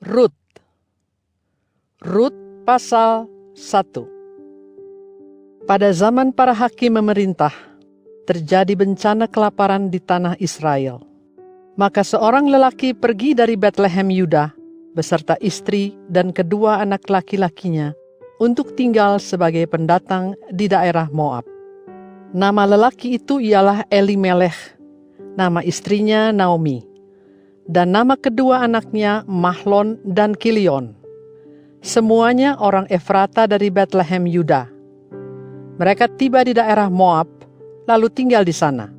Rut. Rut pasal 1. Pada zaman para hakim memerintah, terjadi bencana kelaparan di tanah Israel. Maka seorang lelaki pergi dari Betlehem Yuda beserta istri dan kedua anak laki-lakinya untuk tinggal sebagai pendatang di daerah Moab. Nama lelaki itu ialah Elimelech, nama istrinya Naomi, dan nama kedua anaknya Mahlon dan Kilion. Semuanya orang Efrata dari Betlehem Yuda. Mereka tiba di daerah Moab, lalu tinggal di sana.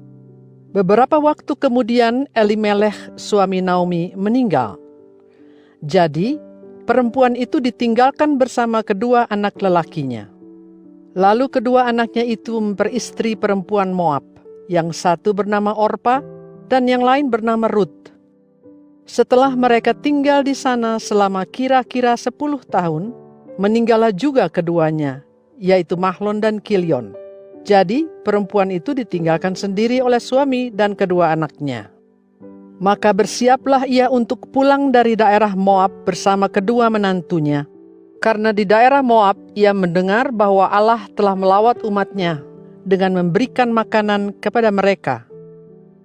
Beberapa waktu kemudian Elimelech suami Naomi meninggal. Jadi perempuan itu ditinggalkan bersama kedua anak lelakinya. Lalu kedua anaknya itu memperistri perempuan Moab, yang satu bernama Orpa dan yang lain bernama Rut. Setelah mereka tinggal di sana selama kira-kira 10 tahun, meninggallah juga keduanya, yaitu Mahlon dan Kilion. Jadi perempuan itu ditinggalkan sendiri oleh suami dan kedua anaknya. Maka bersiaplah ia untuk pulang dari daerah Moab bersama kedua menantunya. Karena di daerah Moab ia mendengar bahwa Allah telah melawat umatnya dengan memberikan makanan kepada mereka.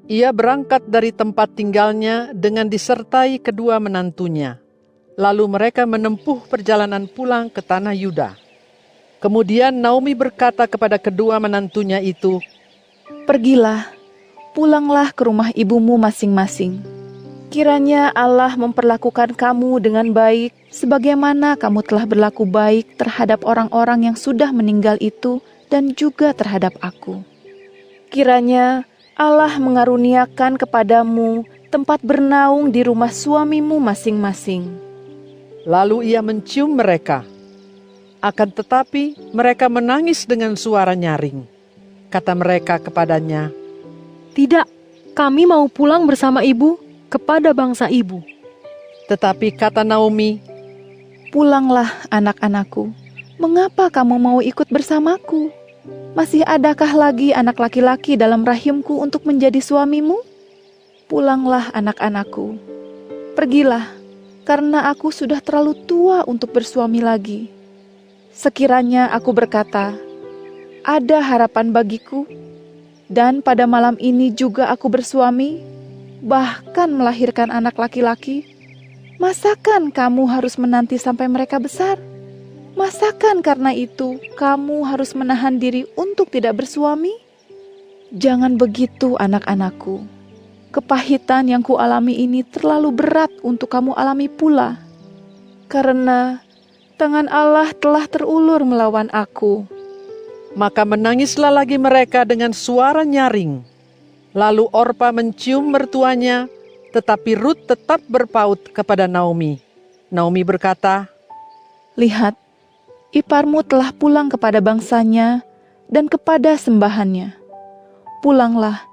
Ia berangkat dari tempat tinggalnya dengan disertai kedua menantunya. Lalu mereka menempuh perjalanan pulang ke tanah Yuda. Kemudian Naomi berkata kepada kedua menantunya itu, "Pergilah, pulanglah ke rumah ibumu masing-masing. Kiranya Allah memperlakukan kamu dengan baik, sebagaimana kamu telah berlaku baik terhadap orang-orang yang sudah meninggal itu dan juga terhadap aku. Kiranya Allah mengaruniakan kepadamu tempat bernaung di rumah suamimu masing-masing." Lalu ia mencium mereka. Akan tetapi mereka menangis dengan suara nyaring. Kata mereka kepadanya, "Tidak, kami mau pulang bersama ibu kepada bangsa ibu." Tetapi kata Naomi, "Pulanglah anak-anakku, mengapa kamu mau ikut bersamaku? Masih adakah lagi anak laki-laki dalam rahimku untuk menjadi suamimu? Pulanglah anak-anakku, pergilah, karena aku sudah terlalu tua untuk bersuami lagi. Sekiranya aku berkata, ada harapan bagiku, dan pada malam ini juga aku bersuami, bahkan melahirkan anak laki-laki, masakan kamu harus menanti sampai mereka besar? Masakan karena itu kamu harus menahan diri untuk tidak bersuami? Jangan begitu anak-anakku. Kepahitan yang kualami ini terlalu berat untuk kamu alami pula. Karena tangan Allah telah terulur melawan aku." maka menangislah lagi mereka dengan suara nyaring. Lalu Orpa mencium mertuanya, tetapi Rut tetap berpaut kepada Naomi. Naomi berkata, "Lihat, iparmu telah pulang kepada bangsanya dan kepada sembahannya. Pulanglah,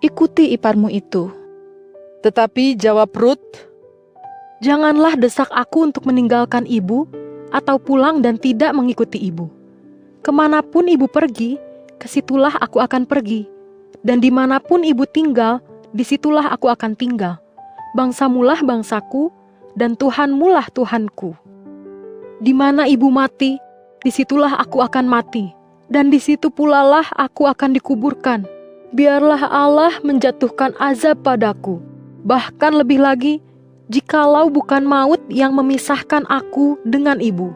ikuti iparmu itu." Tetapi jawab Rut, "Janganlah desak aku untuk meninggalkan ibu atau pulang dan tidak mengikuti ibu. Kemanapun ibu pergi, kesitulah aku akan pergi. Dan dimanapun ibu tinggal, disitulah aku akan tinggal. Bangsamulah bangsaku, dan Tuhanmulah Tuhanku. Di mana ibu mati, disitulah aku akan mati. Dan di situ pulalah aku akan dikuburkan. Biarlah Allah menjatuhkan azab padaku. Bahkan lebih lagi, jikalau bukan maut yang memisahkan aku dengan ibu."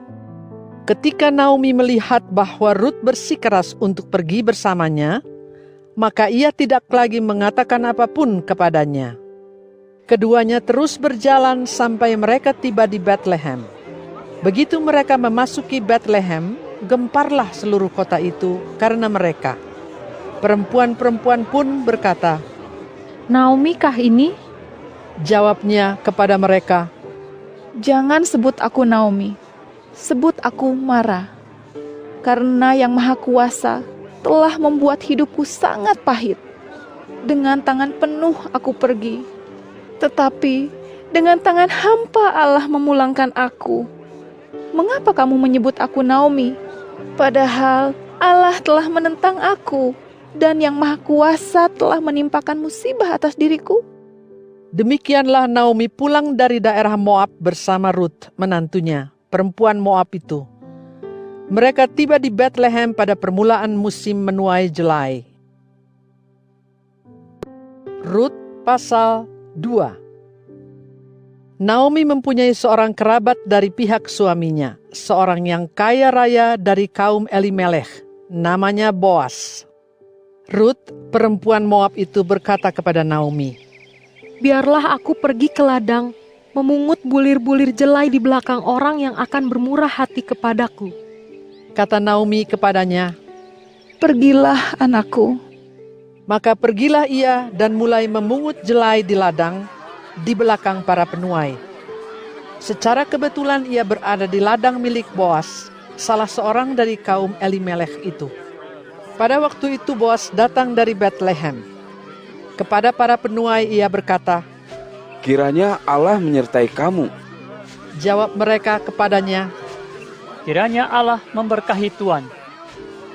Ketika Naomi melihat bahwa Rut bersikeras untuk pergi bersamanya, maka ia tidak lagi mengatakan apapun kepadanya. Keduanya terus berjalan sampai mereka tiba di Betlehem. Begitu mereka memasuki Betlehem, gemparlah seluruh kota itu karena mereka. Perempuan-perempuan pun berkata, "Naomi kah ini?" Jawabnya kepada mereka, "Jangan sebut aku Naomi, sebut aku Mara. Karena Yang Maha Kuasa telah membuat hidupku sangat pahit. Dengan tangan penuh aku pergi, tetapi dengan tangan hampa Allah memulangkan aku. Mengapa kamu menyebut aku Naomi? Padahal Allah telah menentang aku, dan Yang Maha Kuasa telah menimpakan musibah atas diriku." Demikianlah Naomi pulang dari daerah Moab bersama Rut, menantunya, perempuan Moab itu. Mereka tiba di Bethlehem pada permulaan musim menuai jelai. Rut pasal 2. Naomi mempunyai seorang kerabat dari pihak suaminya, seorang yang kaya raya dari kaum Elimelech, namanya Boas. Rut, perempuan Moab itu berkata kepada Naomi, Biarlah aku pergi ke ladang, memungut bulir-bulir jelai di belakang orang yang akan bermurah hati kepadaku. kata Naomi kepadanya. Pergilah anakku. Maka pergilah ia dan mulai memungut jelai di ladang, di belakang para penuai. Secara kebetulan ia berada di ladang milik Boas, salah seorang dari kaum Elimelech itu. Pada waktu itu Boas datang dari Bethlehem. Kepada para penuai ia berkata, Kiranya Allah menyertai kamu. jawab mereka kepadanya. Kiranya Allah memberkahi Tuan.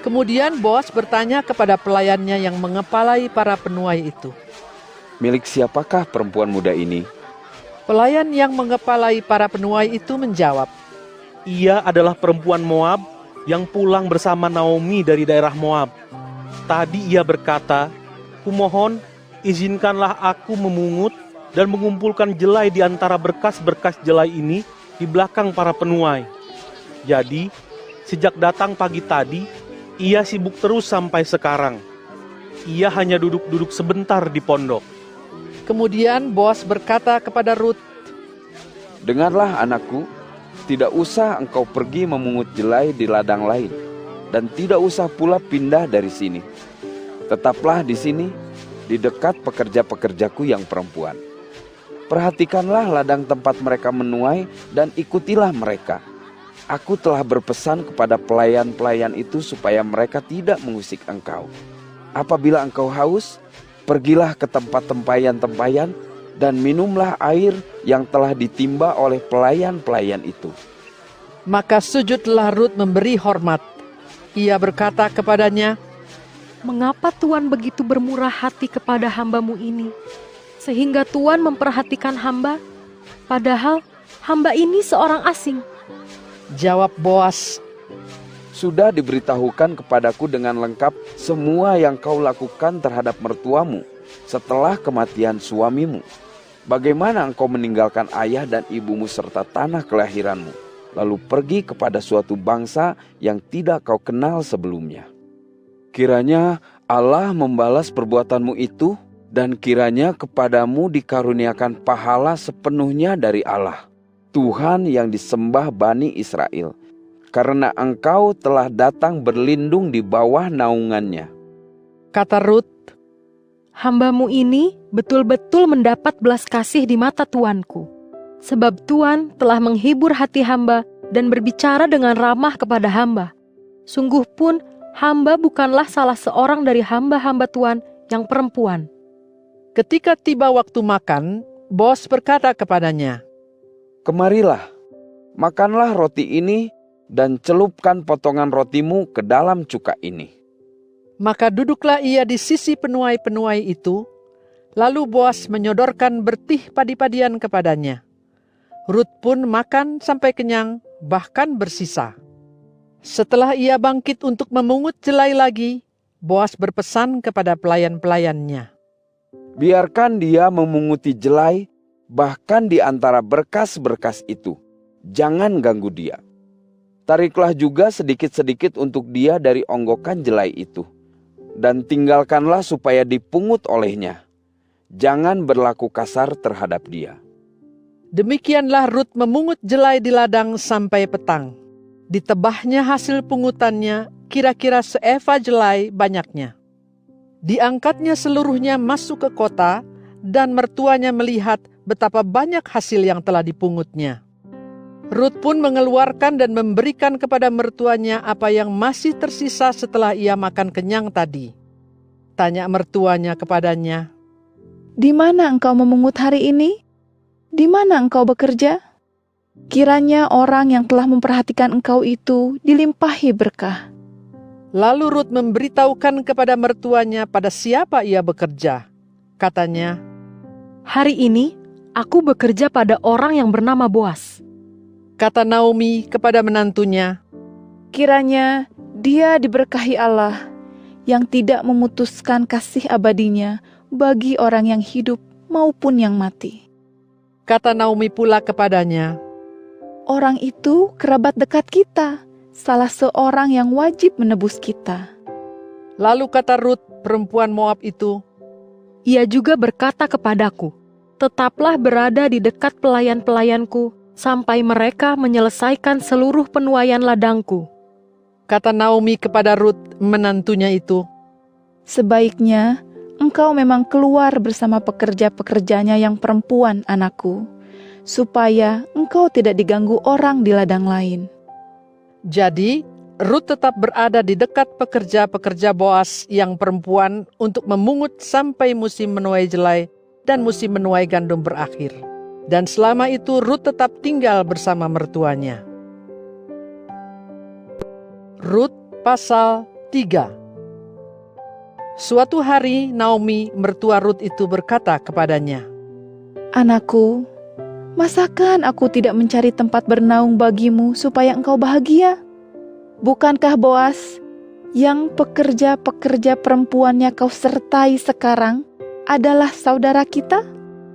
Kemudian Boas bertanya kepada pelayannya yang mengepalai para penuai itu. Milik siapakah perempuan muda ini? Pelayan yang mengepalai para penuai itu menjawab, Ia adalah perempuan Moab yang pulang bersama Naomi dari daerah Moab. Tadi ia berkata, Kumohon, izinkanlah aku memungut dan mengumpulkan jelai di antara berkas-berkas jelai ini di belakang para penuai. Jadi, sejak datang pagi tadi, ia sibuk terus sampai sekarang. Ia hanya duduk-duduk sebentar di pondok. Kemudian Boas berkata kepada Rut, Dengarlah anakku, tidak usah engkau pergi memungut jelai di ladang lain, dan tidak usah pula pindah dari sini. Tetaplah di sini, di dekat pekerja-pekerjaku yang perempuan. Perhatikanlah ladang tempat mereka menuai dan ikutilah mereka. Aku telah berpesan kepada pelayan-pelayan itu supaya mereka tidak mengusik engkau. Apabila engkau haus, pergilah ke tempat tempayan-tempayan dan minumlah air yang telah ditimba oleh pelayan-pelayan itu. maka sujudlah Rut memberi hormat. Ia berkata kepadanya, Mengapa Tuan begitu bermurah hati kepada hambamu ini, sehingga Tuan memperhatikan hamba, padahal hamba ini seorang asing? jawab Boas, Sudah diberitahukan kepadaku dengan lengkap semua yang kau lakukan terhadap mertuamu setelah kematian suamimu. Bagaimana engkau meninggalkan ayah dan ibumu serta tanah kelahiranmu, lalu pergi kepada suatu bangsa yang tidak kau kenal sebelumnya. Kiranya Allah membalas perbuatanmu itu, dan kiranya kepadamu dikaruniakan pahala sepenuhnya dari Allah, Tuhan yang disembah Bani Israel, karena engkau telah datang berlindung di bawah naungannya. kata Rut, Hambamu ini betul-betul mendapat belas kasih di mata tuanku, sebab Tuan telah menghibur hati hamba dan berbicara dengan ramah kepada hamba. Sungguh pun hamba bukanlah salah seorang dari hamba-hamba Tuan yang perempuan. Ketika tiba waktu makan, Boas berkata kepadanya, Kemarilah, makanlah roti ini dan celupkan potongan rotimu ke dalam cuka ini. Maka duduklah ia di sisi penuai-penuai itu, lalu Boas menyodorkan bertih padi-padian kepadanya. Rut pun makan sampai kenyang, bahkan bersisa. Setelah ia bangkit untuk memungut jelai lagi, Boas berpesan kepada pelayan-pelayannya, Biarkan dia memunguti jelai, bahkan di antara berkas-berkas itu. Jangan ganggu dia. Tariklah juga sedikit-sedikit untuk dia dari onggokan jelai itu, dan tinggalkanlah supaya dipungut olehnya. Jangan berlaku kasar terhadap dia. Demikianlah Rut memungut jelai di ladang sampai petang. Ditebahnya hasil pungutannya kira-kira seeva jelai banyaknya. Diangkatnya seluruhnya masuk ke kota, dan mertuanya melihat betapa banyak hasil yang telah dipungutnya. Rut pun mengeluarkan dan memberikan kepada mertuanya apa yang masih tersisa setelah ia makan kenyang tadi. Tanya mertuanya kepadanya, Di mana engkau memungut hari ini? Di mana engkau bekerja? Kiranya orang yang telah memperhatikan engkau itu dilimpahi berkah. Lalu Rut memberitahukan kepada mertuanya pada siapa ia bekerja. Katanya, Hari ini aku bekerja pada orang yang bernama Boas. Kata Naomi kepada menantunya, Kiranya dia diberkahi Allah yang tidak memutuskan kasih abadinya bagi orang yang hidup maupun yang mati. kata Naomi pula kepadanya, Orang itu kerabat dekat kita, salah seorang yang wajib menebus kita. lalu kata Rut perempuan Moab itu, Ia juga berkata kepadaku, tetaplah berada di dekat pelayan-pelayanku sampai mereka menyelesaikan seluruh penuaian ladangku. kata Naomi kepada Rut menantunya itu, Sebaiknya engkau memang keluar bersama pekerja-pekerjanya yang perempuan, anakku, supaya engkau tidak diganggu orang di ladang lain. Jadi Rut tetap berada di dekat pekerja-pekerja Boas yang perempuan untuk memungut sampai musim menuai jelai dan musim menuai gandum berakhir. Dan selama itu Rut tetap tinggal bersama mertuanya. Rut pasal 3. Suatu hari Naomi mertua Rut itu berkata kepadanya, Anakku, masakan aku tidak mencari tempat bernaung bagimu supaya engkau bahagia? Bukankah Boas yang pekerja-pekerja perempuannya kau sertai sekarang adalah saudara kita?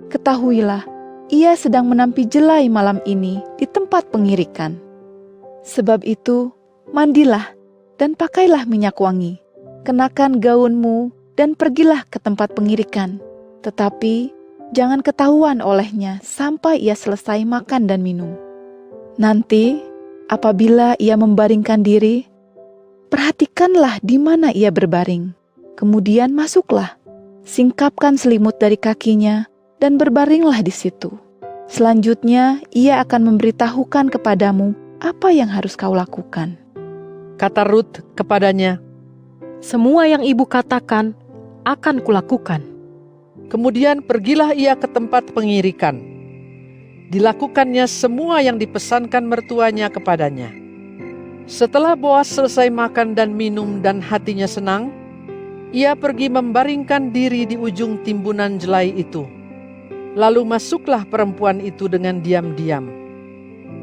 Ketahuilah, ia sedang menampi jelai malam ini di tempat pengirikan. Sebab itu, mandilah dan pakailah minyak wangi, kenakan gaunmu dan pergilah ke tempat pengirikan. Tetapi jangan ketahuan olehnya sampai ia selesai makan dan minum. Nanti, apabila ia membaringkan diri, perhatikanlah di mana ia berbaring. Kemudian masuklah, singkapkan selimut dari kakinya, dan berbaringlah di situ. Selanjutnya, ia akan memberitahukan kepadamu apa yang harus kau lakukan. kata Rut kepadanya. Semua yang ibu katakan akan kulakukan. Kemudian pergilah ia ke tempat pengirikan. Dilakukannya semua yang dipesankan mertuanya kepadanya. Setelah Boas selesai makan dan minum dan hatinya senang, ia pergi membaringkan diri di ujung timbunan jelai itu. Lalu masuklah perempuan itu dengan diam-diam.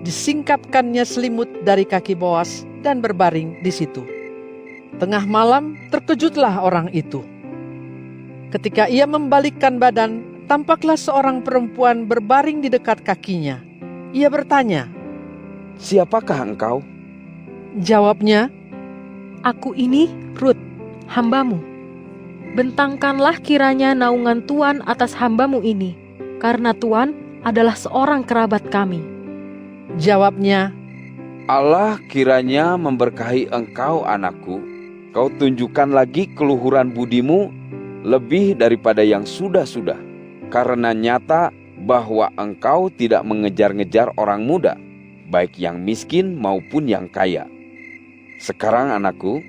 Disingkapkannya selimut dari kaki Boas dan berbaring di situ. Tengah malam terkejutlah orang itu. Ketika ia membalikkan badan, tampaklah seorang perempuan berbaring di dekat kakinya. Ia bertanya, Siapakah engkau? jawabnya, Aku ini Rut, hambamu. Bentangkanlah kiranya naungan Tuan atas hambamu ini, karena Tuan adalah seorang kerabat kami. jawabnya, Allah kiranya memberkahi engkau anakku. Kau tunjukkan lagi keluhuran budimu lebih daripada yang sudah-sudah. Karena nyata bahwa engkau tidak mengejar-ngejar orang muda, baik yang miskin maupun yang kaya. Sekarang anakku,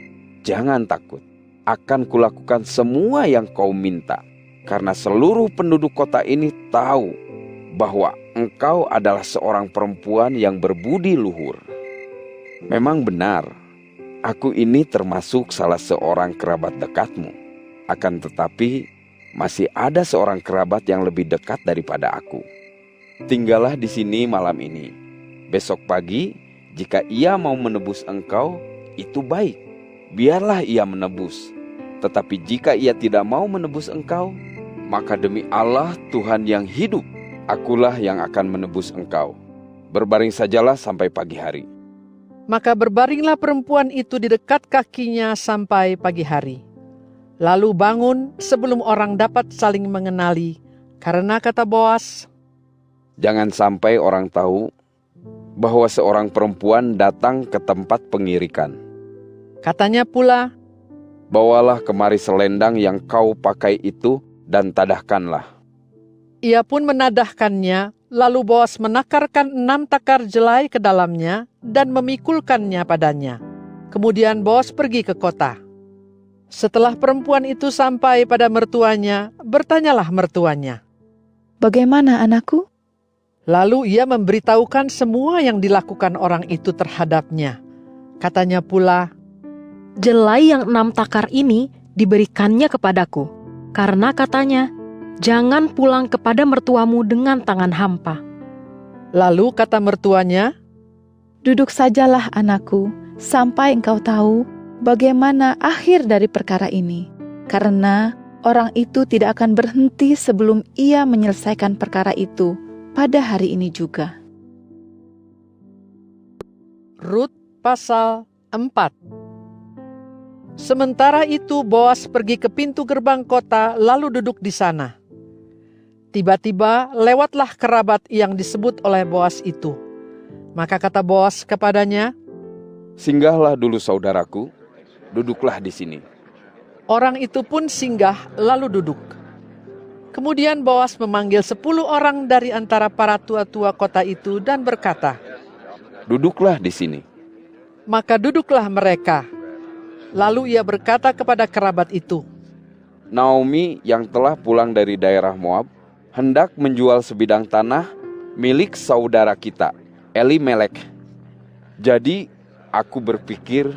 jangan takut. Akan kulakukan semua yang kau minta. Karena seluruh penduduk kota ini tahu bahwa engkau adalah seorang perempuan yang berbudi luhur. Memang benar, aku ini termasuk salah seorang kerabat dekatmu. Akan tetapi, masih ada seorang kerabat yang lebih dekat daripada aku. Tinggallah di sini malam ini. Besok pagi, jika ia mau menebus engkau, itu baik. Biarlah ia menebus. Tetapi jika ia tidak mau menebus engkau, maka demi Allah Tuhan yang hidup, akulah yang akan menebus engkau. Berbaring sajalah sampai pagi hari. Maka berbaringlah perempuan itu di dekat kakinya sampai pagi hari. Lalu bangun sebelum orang dapat saling mengenali, karena kata Boas, Jangan sampai orang tahu bahwa seorang perempuan datang ke tempat pengirikan. katanya pula, Bawalah kemari selendang yang kau pakai itu dan tadahkanlah. ia pun menadahkannya, lalu Boas menakarkan 6 takar jelai ke dalamnya dan memikulkannya padanya. Kemudian Boas pergi ke kota. Setelah perempuan itu sampai pada mertuanya, bertanyalah mertuanya. Bagaimana anakku? Lalu ia memberitahukan semua yang dilakukan orang itu terhadapnya. Katanya pula, Jelai yang 6 takar ini diberikannya kepadaku, karena katanya, Jangan pulang kepada mertuamu dengan tangan hampa. Lalu kata mertuanya, Duduk sajalah anakku, sampai engkau tahu bagaimana akhir dari perkara ini. Karena orang itu tidak akan berhenti sebelum ia menyelesaikan perkara itu pada hari ini juga. Rut pasal 4. Sementara itu Boas pergi ke pintu gerbang kota lalu duduk di sana. Tiba-tiba lewatlah kerabat yang disebut oleh Boas itu. Maka kata Boas kepadanya, Singgahlah dulu saudaraku, duduklah di sini. orang itu pun singgah lalu duduk. Kemudian Boas memanggil 10 orang dari antara para tua-tua kota itu dan berkata, Duduklah di sini. maka duduklah mereka. Lalu ia berkata kepada kerabat itu, Naomi yang telah pulang dari daerah Moab hendak menjual sebidang tanah milik saudara kita, Elimelek. Jadi aku berpikir,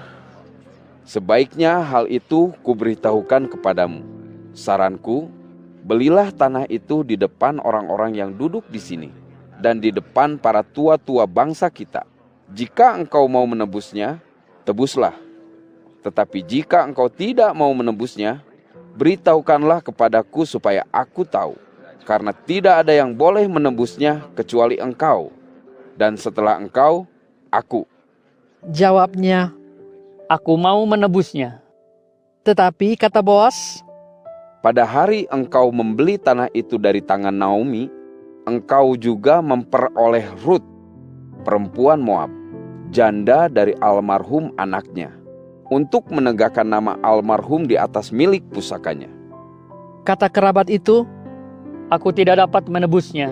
sebaiknya hal itu kuberitahukan kepadamu. Saranku, belilah tanah itu di depan orang-orang yang duduk di sini dan di depan para tua-tua bangsa kita. Jika engkau mau menebusnya, tebuslah. Tetapi jika engkau tidak mau menebusnya, beritahukanlah kepadaku supaya aku tahu. Karena tidak ada yang boleh menebusnya kecuali engkau. Dan setelah engkau, aku. jawabnya. Aku mau menebusnya. Tetapi kata Boas, Pada hari engkau membeli tanah itu dari tangan Naomi, engkau juga memperoleh Rut, perempuan Moab, janda dari almarhum anaknya, untuk menegakkan nama almarhum di atas milik pusakanya. kata kerabat itu, Aku tidak dapat menebusnya,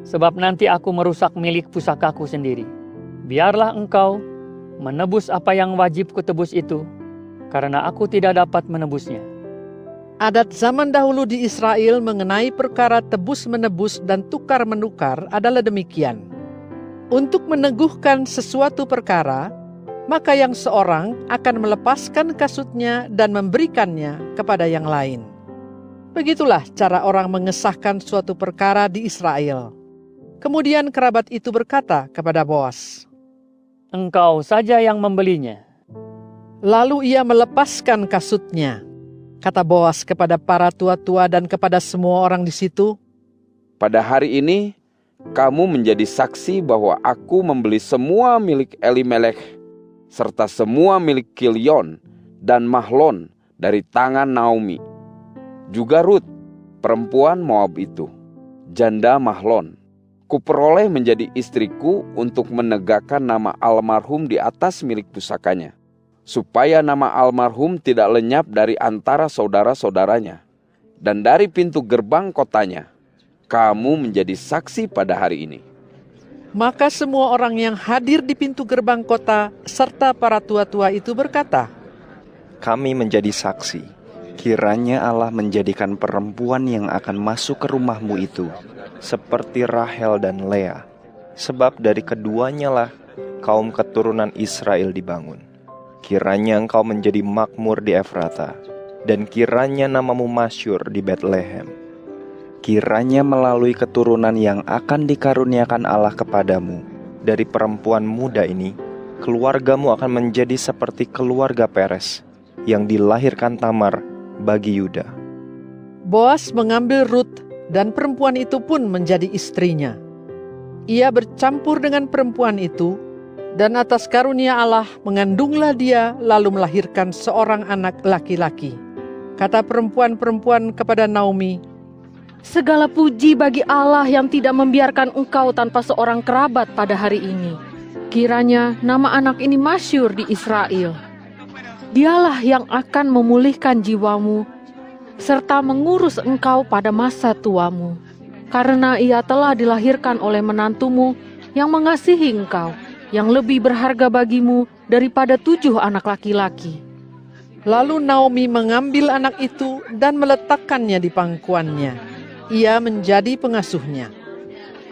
sebab nanti aku merusak milik pusakaku sendiri. Biarlah engkau menebus apa yang wajib kutebus itu, karena aku tidak dapat menebusnya. adat zaman dahulu di Israel mengenai perkara tebus-menebus dan tukar-menukar adalah demikian. Untuk meneguhkan sesuatu perkara, maka yang seorang akan melepaskan kasutnya dan memberikannya kepada yang lain. Begitulah cara orang mengesahkan suatu perkara di Israel. Kemudian kerabat itu berkata kepada Boas, Engkau saja yang membelinya. lalu ia melepaskan kasutnya. Kata Boas kepada para tua-tua dan kepada semua orang di situ, Pada hari ini, kamu menjadi saksi bahwa aku membeli semua milik Elimelek, serta semua milik Kilion dan Mahlon dari tangan Naomi. Juga Rut, perempuan Moab itu, janda Mahlon, kuperoleh menjadi istriku untuk menegakkan nama almarhum di atas milik pusakanya, supaya nama almarhum tidak lenyap dari antara saudara-saudaranya. Dan dari pintu gerbang kotanya, kamu menjadi saksi pada hari ini. maka semua orang yang hadir di pintu gerbang kota serta para tua-tua itu berkata, Kami menjadi saksi. Kiranya Allah menjadikan perempuan yang akan masuk ke rumahmu itu seperti Rahel dan Lea, sebab dari keduanya lah kaum keturunan Israel dibangun. Kiranya engkau menjadi makmur di Efrata, dan kiranya namamu masyhur di Betlehem. Kiranya melalui keturunan yang akan dikaruniakan Allah kepadamu dari perempuan muda ini, keluargamu akan menjadi seperti keluarga Peres yang dilahirkan Tamar bagi Yuda. Boas mengambil Rut dan perempuan itu pun menjadi istrinya. Ia bercampur dengan perempuan itu, dan atas karunia Allah mengandunglah dia lalu melahirkan seorang anak laki-laki. Kata perempuan-perempuan kepada Naomi, Segala puji bagi Allah yang tidak membiarkan engkau tanpa seorang kerabat pada hari ini. Kiranya nama anak ini masyhur di Israel. Dialah yang akan memulihkan jiwamu, serta mengurus engkau pada masa tuamu. Karena ia telah dilahirkan oleh menantumu yang mengasihi engkau, yang lebih berharga bagimu daripada 7 anak laki-laki. Lalu Naomi mengambil anak itu dan meletakkannya di pangkuannya. Ia menjadi pengasuhnya.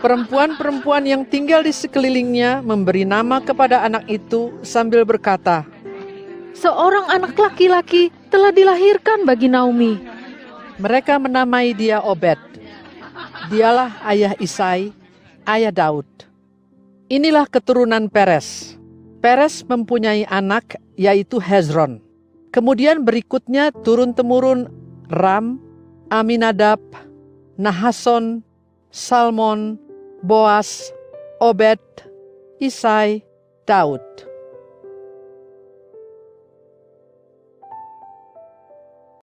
Perempuan-perempuan yang tinggal di sekelilingnya memberi nama kepada anak itu sambil berkata, Seorang anak laki-laki telah dilahirkan bagi Naomi. mereka menamai dia Obed. Dialah ayah Isai, ayah Daud. Inilah keturunan Peres. Peres mempunyai anak yaitu Hezron. Kemudian berikutnya turun-temurun Ram, Aminadab, Nahason, Salmon, Boas, Obed, Isai, Daud.